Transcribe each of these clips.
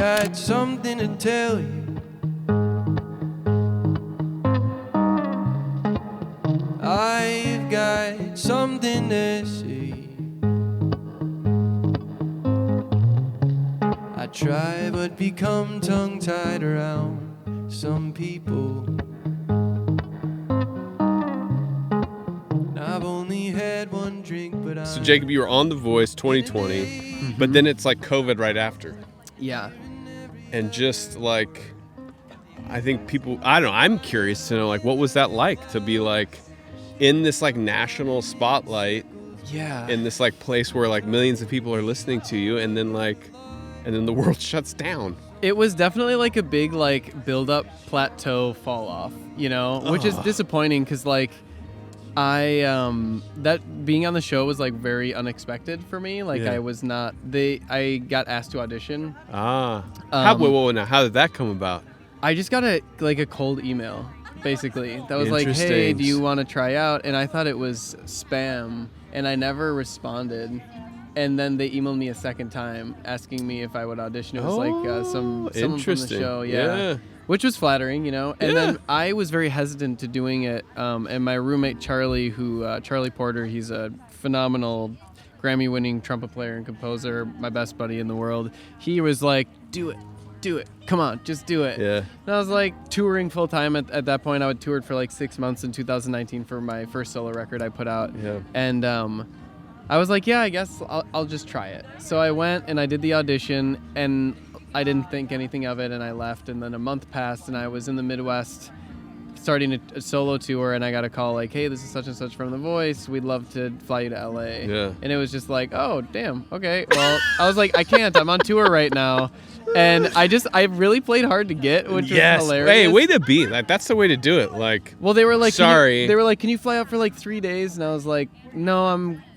got something to tell you. I've got something to say. I try but become tongue-tied around some people. I've only had one drink, but So Jacob, you were on The Voice 2020, but then it's like COVID right after. Yeah. And just like, I think people, I don't know, I'm curious to know, like, what was that like to be like in this like national spotlight? Yeah. In this like place where like millions of people are listening to you, and then the world shuts down. It was definitely like a big like build up plateau fall off, you know, which is disappointing because like that being on the show was like very unexpected for me. Like I was not, I got asked to audition. How did that come about? I just got a cold email basically that was like, hey, do you want to try out? And I thought it was spam and I never responded. And then they emailed me a second time asking me if I would audition. It was someone from the show. Yeah. Which was flattering, you know. And then I was very hesitant to doing it. And my roommate, Charlie Porter, he's a phenomenal Grammy-winning trumpet player and composer, my best buddy in the world. He was like, do it. Come on, just do it. Yeah. And I was like touring full time at that point. I had toured for like 6 months in 2019 for my first solo record I put out. Yeah. And I was like, yeah, I guess I'll just try it. So I went and I did the audition and I didn't think anything of it and I left. And then a month passed and I was in the Midwest starting a solo tour and I got a call like, hey, this is such and such from The Voice. We'd love to fly you to LA. Yeah. And it was just like, oh, damn. Okay. Well, I was like, I can't. I'm on tour right now. And I really played hard to get, which was hilarious. Hey, way to be. Like, that's the way to do it. Like, well, they were like, sorry. They were like, can you fly out for like 3 days? And I was like, no,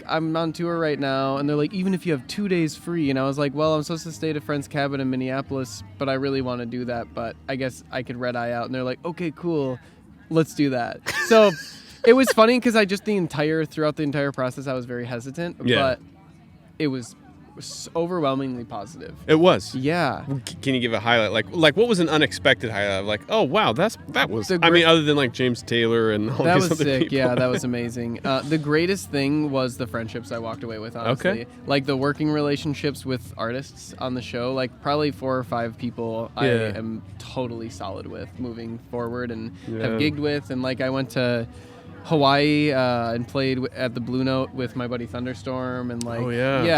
I'm on tour right now. And they're like, even if you have 2 days free. And I was like, well, I'm supposed to stay at a friend's cabin in Minneapolis, but I really want to do that. But I guess I could red eye out. And they're like, okay, cool. Let's do that. So it was funny because throughout the entire process, I was very hesitant, but it was overwhelmingly positive. It was. Yeah. Can you give a highlight? Like what was an unexpected highlight? Like, oh wow, that was. I mean, other than like James Taylor and all that these was other sick. people. Yeah, that was amazing. The greatest thing was the friendships I walked away with. Honestly, Okay. Like the working relationships with artists on the show. Like probably 4 or 5 people I am totally solid with moving forward and have gigged with. And like I went to Hawaii and played at the Blue Note with my buddy Thunderstorm and like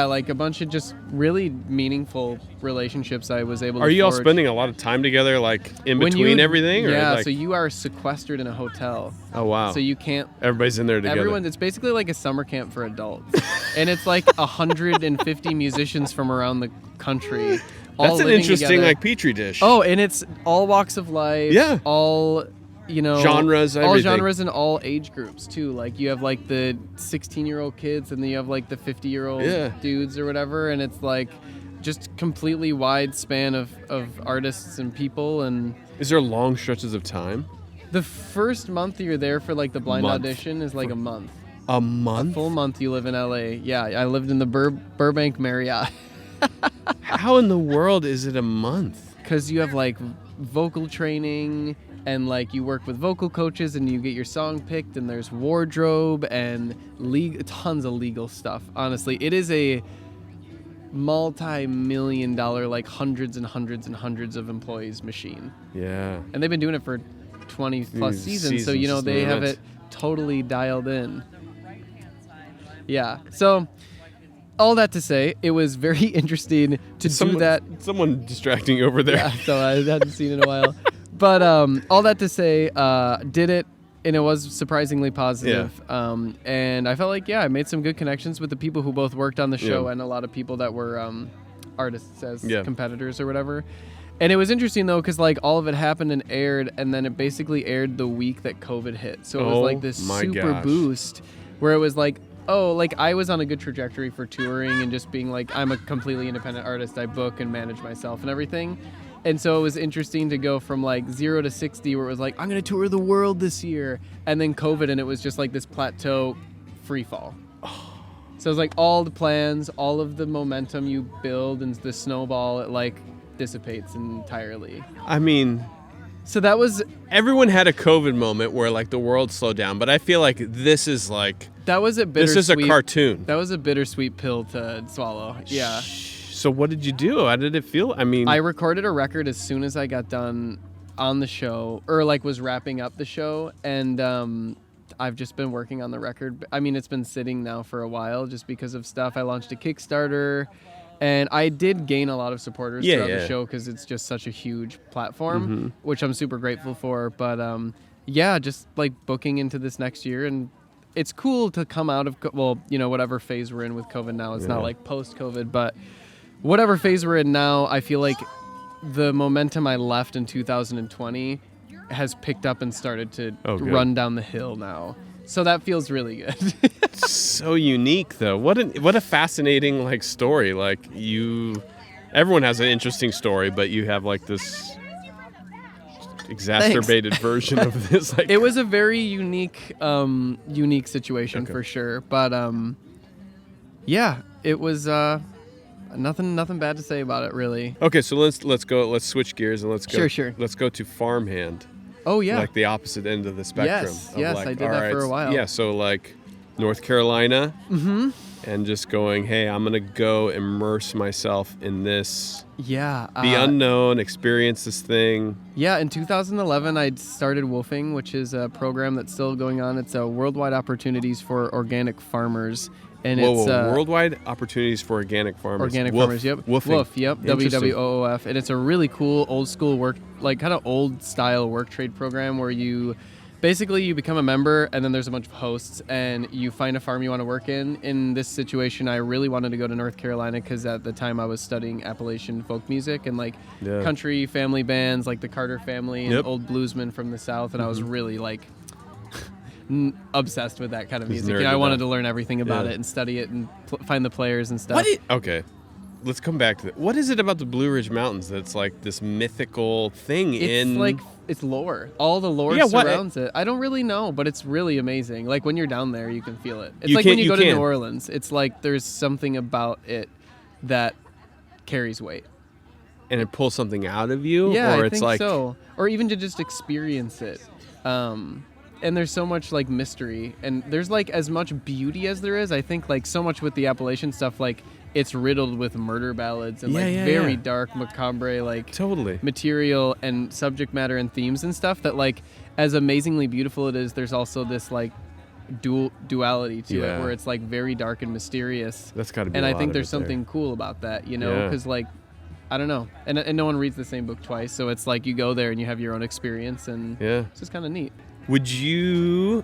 like a bunch of just really meaningful relationships I was able to Are you all forge. spending a lot of time together, like in between everything? Or Yeah, like... so you are sequestered in a hotel. Oh wow. So you can't. Everybody's in there together. It's basically like a summer camp for adults, and it's like 150 musicians from around the country. That's an interesting like petri dish. Oh, and it's all walks of life. Yeah. All. You know, genres, everything. All genres and all age groups too. Like you have like the 16-year-old kids, and then you have like the 50-year-old dudes or whatever, and it's like just completely wide span of artists and people. And is there long stretches of time? The first month you're there for like the blind audition is like a month. A month? A full month you live in LA. Yeah, I lived in the Burbank Marriott. How in the world is it a month? Because you have like vocal training. And like you work with vocal coaches and you get your song picked and there's wardrobe and tons of legal stuff. Honestly, it is a multi-million-dollar, like hundreds and hundreds and hundreds of employees machine. Yeah. And they've been doing it for 20 plus seasons. So, you know, they have it totally dialed in. Yeah. So all that to say, it was very interesting to do that. Someone distracting you over there. Yeah, so I hadn't seen it in a while. But all that to say, did it, and it was surprisingly positive. Yeah. And I felt like, I made some good connections with the people who both worked on the show and a lot of people that were artists as competitors or whatever. And it was interesting, though, because like all of it happened and aired, and then it basically aired the week that COVID hit. So it was like this super boost where it was like, oh, like I was on a good trajectory for touring and just being like, I'm a completely independent artist. I book and manage myself and everything. And so it was interesting to go from like 0 to 60 where it was like, I'm going to tour the world this year. And then COVID, and it was just like this plateau free fall. So it was like all the plans, all of the momentum you build and the snowball, it like dissipates entirely. I mean, so that was everyone had a COVID moment where like the world slowed down, but I feel like this is like that was a bittersweet. This is a cartoon. That was a bittersweet pill to swallow. Yeah. So what did you do? How did it feel? I mean, I recorded a record as soon as I got done on the show, or like was wrapping up the show, and I've just been working on the record. I mean, it's been sitting now for a while just because of stuff. I launched a Kickstarter, and I did gain a lot of supporters throughout the show because it's just such a huge platform, which I'm super grateful for. But just like booking into this next year, and it's cool to come out of, whatever phase we're in with COVID now. It's not like post-COVID, but whatever phase we're in now, I feel like the momentum I left in 2020 has picked up and started to run down the hill now. So that feels really good. So unique, though. What a fascinating like story. Like everyone has an interesting story, but you have like this exacerbated version of this. Like, it was a very unique situation for sure. But it was nothing bad to say about it, really. Okay, so let's go. Let's switch gears and let's go. Sure. Let's go to farmhand. Oh yeah, like the opposite end of the spectrum. Yes, I did that for a while. Yeah, so like North Carolina, and just going, hey, I'm gonna go immerse myself in this. Yeah, be unknown, experience this thing. Yeah, in 2011, I started Woofing, which is a program that's still going on. It's a worldwide opportunities for organic farmers. And it's worldwide opportunities for organic farmers. Farmers, yep. Woofing. Woof, yep. WWOOF. And it's a really cool old school work, like kind of old style work trade program where you become a member and then there's a bunch of hosts and you find a farm you want to work in. In this situation, I really wanted to go to North Carolina because at the time I was studying Appalachian folk music and like country family bands like the Carter family and old bluesmen from the South. And I was really like obsessed with that kind of music. I wanted to learn everything about it and study it and find the players and stuff. Okay, let's come back to that. What is it about the Blue Ridge Mountains that's like this mythical thing? It's lore. All the lore surrounds it. I don't really know, but it's really amazing. Like when you're down there, you can feel it. It's like when you go to New Orleans. It's like there's something about it that carries weight. And it pulls something out of you? Yeah, or I it's think like so. Or even to just experience it. And there's so much like mystery and there's like as much beauty as there is. I think like so much with the Appalachian stuff, like it's riddled with murder ballads and very dark, macabre, like material and subject matter and themes and stuff that like as amazingly beautiful it is, there's also this like duality to it where it's like very dark and mysterious. That's gotta be and I think there's something cool about that, you know, because like I don't know. And no one reads the same book twice. So it's like you go there and you have your own experience and it's just kind of neat. Would you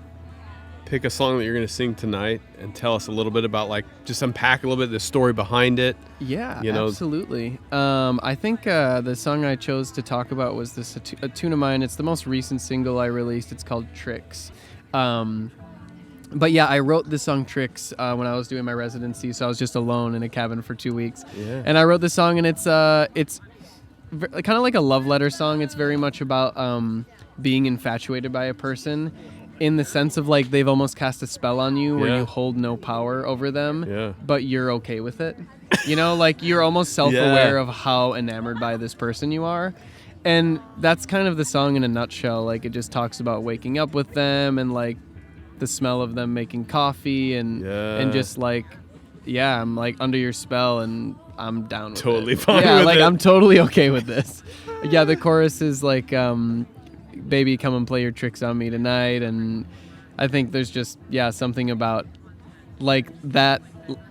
pick a song that you're going to sing tonight and tell us a little bit about, like, just unpack a little bit of the story behind it? Yeah, absolutely. I think the song I chose to talk about was a tune of mine. It's the most recent single I released. It's called Tricks. But yeah, I wrote this song Tricks when I was doing my residency, so I was just alone in a cabin for 2 weeks. Yeah. And I wrote this song, and it's kind of like a love letter song. It's very much about being infatuated by a person in the sense of like they've almost cast a spell on you where you hold no power over them, but you're okay with it. You know, like you're almost self-aware of how enamored by this person you are. And that's kind of the song in a nutshell. Like it just talks about waking up with them and like the smell of them making coffee and just like, I'm like under your spell and I'm down with it. Totally fine with it. I'm totally okay with this. The chorus is like, baby, come and play your tricks on me tonight. And I think there's just, something about like that,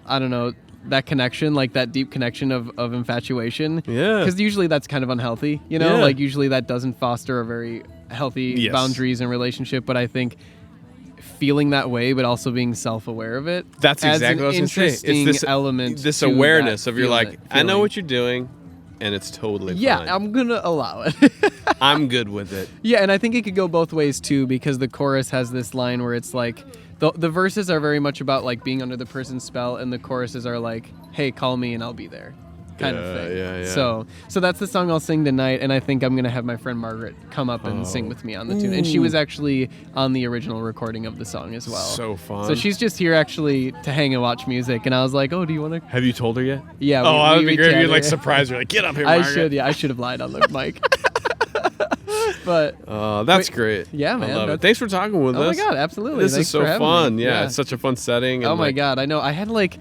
I don't know, that connection, like that deep connection of infatuation. Yeah. Because usually that's kind of unhealthy, you know? Like usually that doesn't foster a very healthy boundaries in relationship. But I think feeling that way, but also being self-aware of it. That's exactly what I was going to say. It's this element, this awareness of you're like, I know what you're doing. And it's totally fine. I'm going to allow it. I'm good with it. Yeah, and I think it could go both ways too, because the chorus has this line where it's like, the verses are very much about like being under the person's spell, and the choruses are like, hey, call me and I'll be there. kind of thing. Yeah. So that's the song I'll sing tonight, and I think I'm gonna have my friend Margaret come up and sing with me on the tune. And she was actually on the original recording of the song as well. So fun. So she's just here actually to hang and watch music. And I was like, oh, do you want to? Have you told her yet? Yeah. Oh, that would be great if you like surprise her, like get up here, Margaret. I should. Yeah, I should have lied on the mic. But that's great. Yeah, man. I love it. Thanks for talking with us. Oh my God, absolutely. This Thanks is so for having fun. me. Yeah, it's such a fun setting. And oh my God, I know. I had like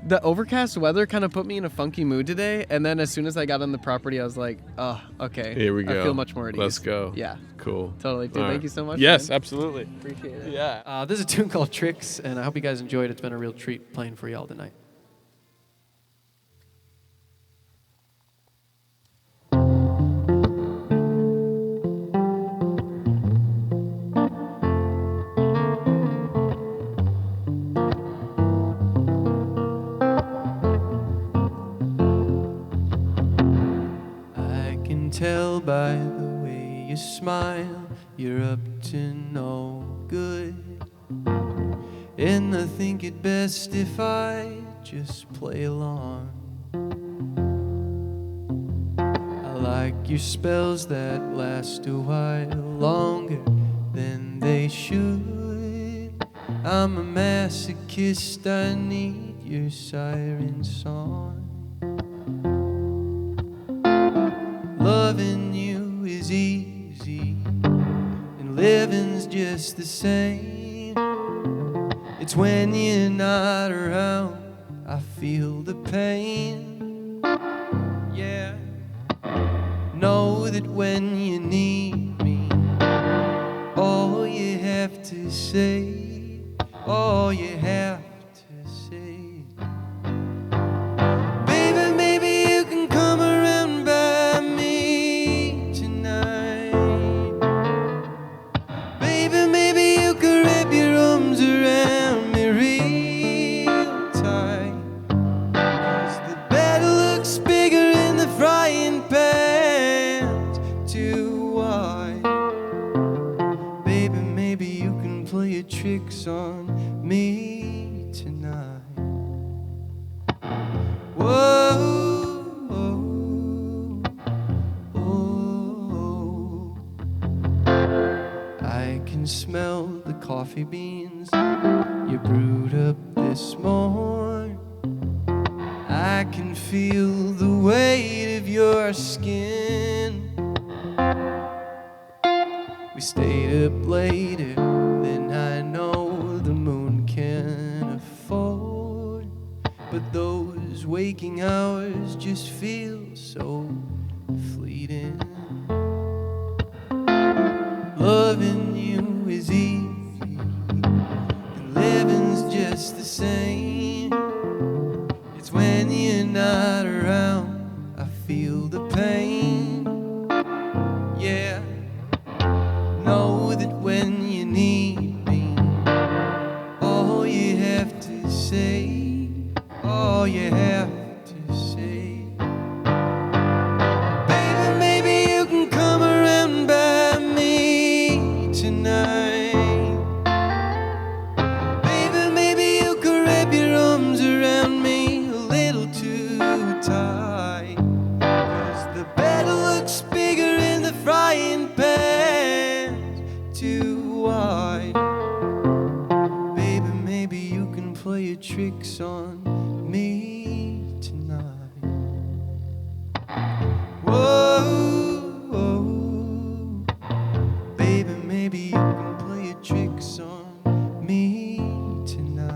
the overcast weather kind of put me in a funky mood today, and then as soon as I got on the property, I was like, oh, okay. Here we go. I feel much more at ease. Let's go. Yeah. Cool. Totally, dude. Thank you so much. Yes, man. absolutely. Appreciate it. Yeah. This is a tune called Tricks, and I hope you guys enjoyed it. It's been a real treat playing for y'all tonight. Tell by the way you smile, you're up to no good. And I think it best if I just play along. I like your spells that last a while longer than they should. I'm a masochist, I need your siren song. Loving you is easy, and living's just the same. It's when you're not around, I feel the pain. Yeah, know that when you need me, all you have to say, all you have to say, baby, maybe you can come around by me tonight. Baby, maybe you could wrap your arms around me real tight. 'Cause the bed looks bigger in the frying pan's too wide. Baby, maybe you can play your tricks on me tonight. Whoa, oh. I can smell the coffee beans you brewed up this morning. I can feel the weight of your skin. We stayed up later than I know the moon can afford, but those waking hours just feel so fleeting. Loving you is easy, and living's just the same. It's when you're not around, I feel the pain. Yeah, know that when you need me, all you have to say, all you have to say, baby, maybe you can come around by me tonight. Baby, maybe you could wrap your arms around me a little too tight. 'Cause the bed looks bigger in the frying pan too wide. Baby, maybe you can play your tricks on me tonight. Whoa, baby, maybe you can play your tricks on me tonight.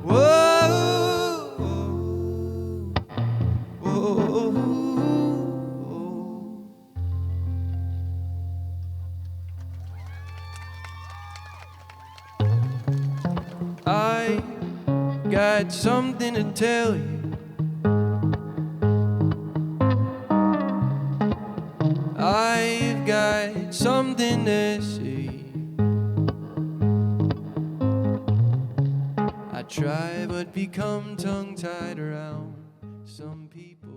Whoa, I got something to tell you. I've got something to say. I try but become tongue-tied around some people.